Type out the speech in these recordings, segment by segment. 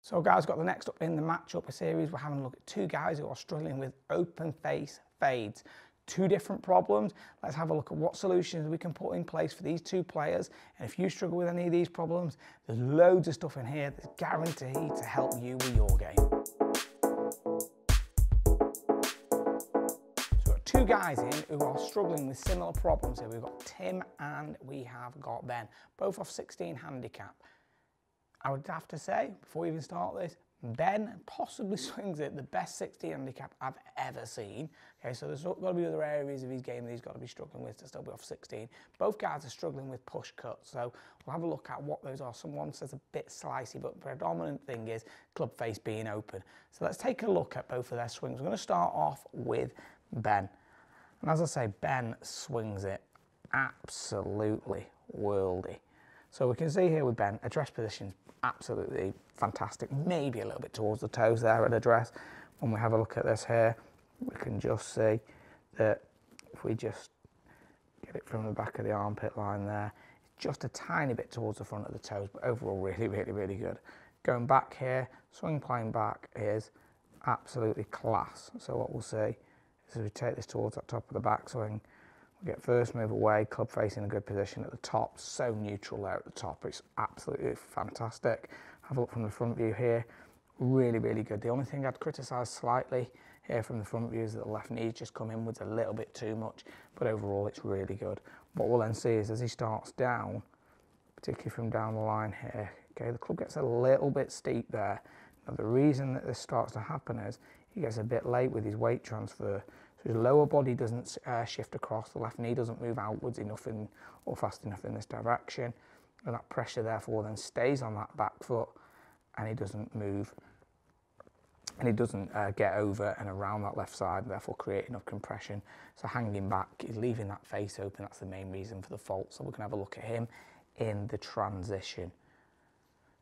So guys, got the next up in the matchup series. We're having a look at two guys who are struggling with open face fades. Two different problems. Let's have a look at what solutions we can put in place for these two players. And if you struggle with any of these problems, there's loads of stuff in here that's guaranteed to help you with your game. So we've got two guys in who are struggling with similar problems here. We've got Tim and we have got Ben, both off 16 handicap. I would have to say, before we even start this, Ben possibly swings it the best 60 handicap I've ever seen. Okay, so there's got to be other areas of his game that he's got to be struggling with to still be off 16. Both guys are struggling with push cuts, so we'll have a look at what those are. Someone says a bit slicey, but the predominant thing is club face being open. So let's take a look at both of their swings. We're going to start off with Ben. And as I say, Ben swings it absolutely worldy. So we can see here with Ben, address position's absolutely fantastic, maybe a little bit towards the toes there at address. When we have a look at this here, we can just see that if we just get it from the back of the armpit line there, just a tiny bit towards the front of the toes, but overall really, really, really good. Going back here, swing plane back is absolutely class. So what we'll see is as we take this towards that top of the backswing, we get first move away, club face in a good position at the top, so neutral there at the top, it's absolutely fantastic. Have a look from the front view here, really, really good. The only thing I'd criticise slightly here from the front view is that the left knee's just come inwards a little bit too much, but overall it's really good. What we'll then see is as he starts down, particularly from down the line here, okay, the club gets a little bit steep there. Now the reason that this starts to happen is he gets a bit late with his weight transfer. So his lower body doesn't shift across, the left knee doesn't move outwards enough or fast enough in this direction, and that pressure therefore then stays on that back foot and he doesn't move, and he doesn't get over and around that left side, and therefore create enough compression. So hanging back is leaving that face open, that's the main reason for the fault. So we can have a look at him in the transition.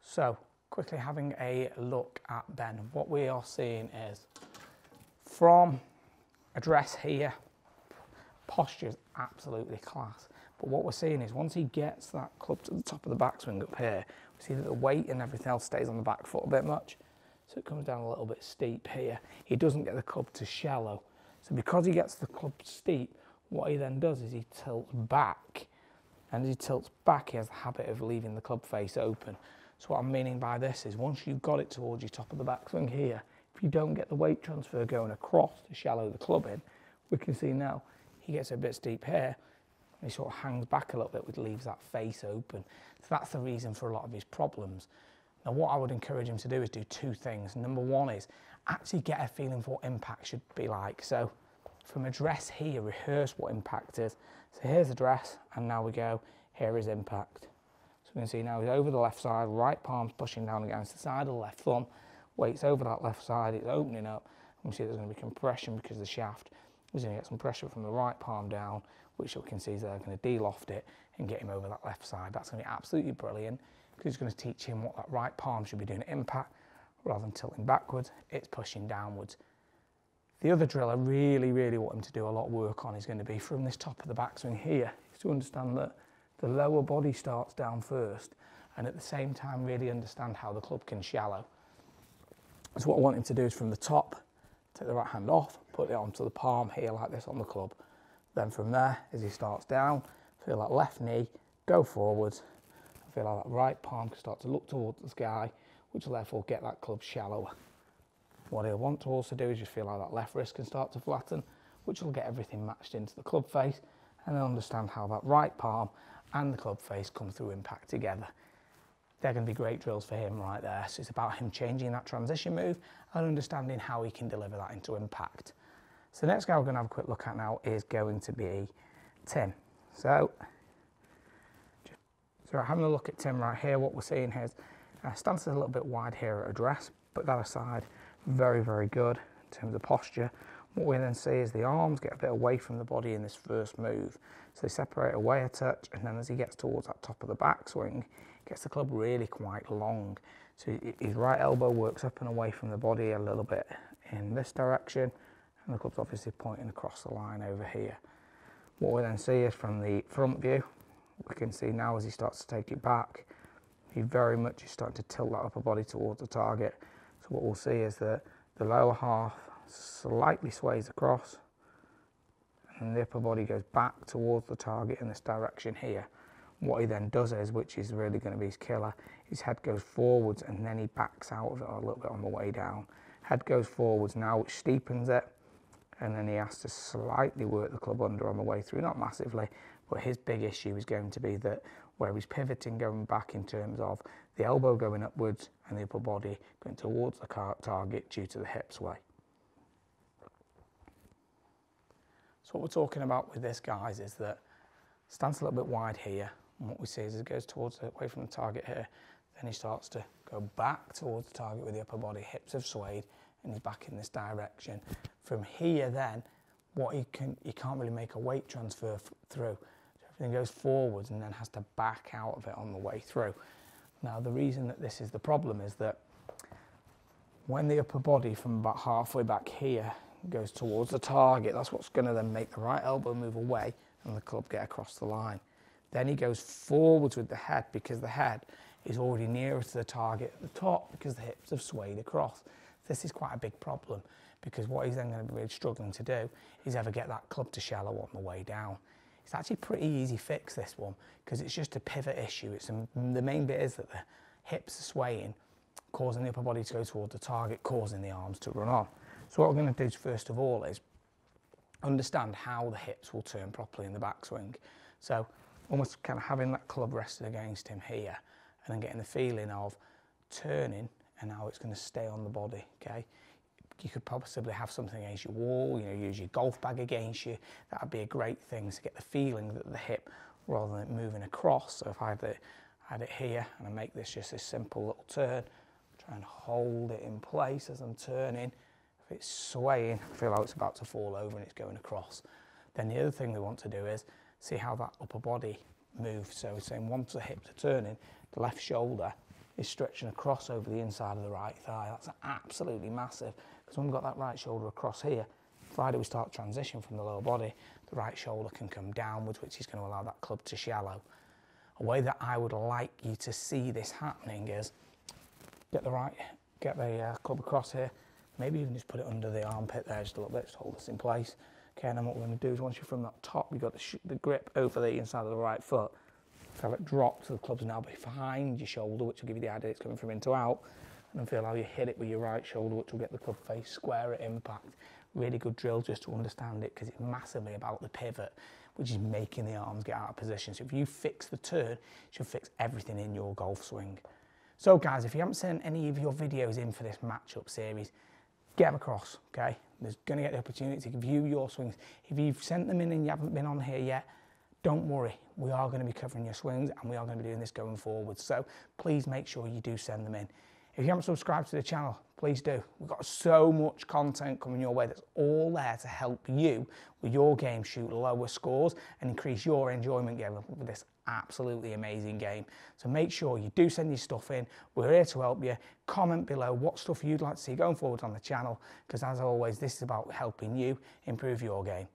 So quickly having a look at Ben, what we are seeing is from address here, posture is absolutely class. But what we're seeing is once he gets that club to the top of the backswing up here, we see that the weight and everything else stays on the back foot a bit much. So it comes down a little bit steep here. He doesn't get the club to shallow. So because he gets the club steep, what he then does is he tilts back. And as he tilts back, he has the habit of leaving the club face open. So what I'm meaning by this is once you've got it towards your top of the backswing here, if you don't get the weight transfer going across to shallow the club in, we can see now he gets a bit steep here, and he sort of hangs back a little bit, which leaves that face open. So that's the reason for a lot of his problems. Now what I would encourage him to do is do two things. Number one is actually get a feeling for what impact should be like. So from address here, rehearse what impact is. So here's address, and now we go, here is impact. So we can see now he's over the left side, right palm's pushing down against the side of the left thumb, weight's over that left side, it's opening up, and we see there's going to be compression because the shaft is going to get some pressure from the right palm down, which you can see is they're going to de-loft it and get him over that left side. That's going to be absolutely brilliant because it's going to teach him what that right palm should be doing at impact. Rather than tilting backwards, it's pushing downwards. The other drill I really, really want him to do a lot of work on is going to be from this top of the backswing here, is to understand that the lower body starts down first and at the same time really understand how the club can shallow. So what I want him to do is from the top, take the right hand off, put it onto the palm here like this on the club. Then from there, as he starts down, feel that left knee, go forwards, and feel like that right palm can start to look towards the sky, which will therefore get that club shallower. What he'll want to also do is just feel like that left wrist can start to flatten, which will get everything matched into the club face, and then understand how that right palm and the club face come through impact together. They're going to be great drills for him right there. So it's about him changing that transition move and understanding how he can deliver that into impact. So the next guy we're going to have a quick look at now is going to be Tim. So having a look at Tim right here, what we're seeing here is stance is a little bit wide here at address, but that aside, very, very good in terms of posture. What we then see is the arms get a bit away from the body in this first move. So they separate away a touch, and then as he gets towards that top of the backswing, gets the club really quite long. So his right elbow works up and away from the body a little bit in this direction, and the club's obviously pointing across the line over here. What we then see is from the front view, we can see now as he starts to take it back, he very much is starting to tilt that upper body towards the target. So what we'll see is that the lower half slightly sways across, and the upper body goes back towards the target in this direction here. What he then does is, which is really going to be his killer, his head goes forwards and then he backs out of it a little bit on the way down. Head goes forwards now, which steepens it, and then he has to slightly work the club under on the way through, not massively, but his big issue is going to be that where he's pivoting going back in terms of the elbow going upwards and the upper body going towards the target due to the hip sway. So what we're talking about with this, guys, is that stance a little bit wide here, and what we see is it goes towards away from the target here, then he starts to go back towards the target with the upper body, hips have swayed, and he's back in this direction. From here then, you can't really make a weight transfer through. So everything goes forwards and then has to back out of it on the way through. Now the reason that this is the problem is that when the upper body from about halfway back here goes towards the target, that's what's going to then make the right elbow move away and the club get across the line. Then he goes forwards with the head because the head is already nearer to the target at the top because the hips have swayed across. This is quite a big problem because what he's then going to be really struggling to do is ever get that club to shallow on the way down. It's actually a pretty easy fix, this one, because it's just a pivot issue. The main bit is that the hips are swaying, causing the upper body to go towards the target, causing the arms to run on. So what we're going to do first of all is understand how the hips will turn properly in the backswing. So almost kind of having that club rested against him here and then getting the feeling of turning and how it's going to stay on the body, okay? You could possibly have something against your wall, use your golf bag against you. That would be a great thing to get the feeling that the hip, rather than it moving across. So if I had it here and I make this just a simple little turn, try and hold it in place as I'm turning. If it's swaying, I feel like it's about to fall over and it's going across. Then the other thing we want to do is see how that upper body moves. So saying once the hips are turning, the left shoulder is stretching across over the inside of the right thigh. That's absolutely massive, because when we've got that right shoulder across here, Friday we start transition from the lower body, the right shoulder can come downwards, which is going to allow that club to shallow. A way that I would like you to see this happening is get the club across here, maybe even just put it under the armpit there just a little bit, just hold this in place. Okay, and then what we're going to do is once you're from that top, you've got the grip over the inside of the right foot. Feel it drop to the club's now behind your shoulder, which will give you the idea it's coming from in to out, and then feel how you hit it with your right shoulder, which will get the club face square at impact. Really good drill just to understand it, because it's massively about the pivot, which is making the arms get out of position. So if you fix the turn, you should fix everything in your golf swing. So guys, if you haven't sent any of your videos in for this matchup series, get them across, okay? There's going to get the opportunity to view your swings. If you've sent them in and you haven't been on here yet, don't worry, we are going to be covering your swings and we are going to be doing this going forward. So please make sure you do send them in. If you haven't subscribed to the channel, please do. We've got so much content coming your way that's all there to help you with your game, shoot lower scores and increase your enjoyment level with this absolutely amazing game. So make sure you do send your stuff in. We're here to help you. Comment below what stuff you'd like to see going forward on the channel, because as always, this is about helping you improve your game.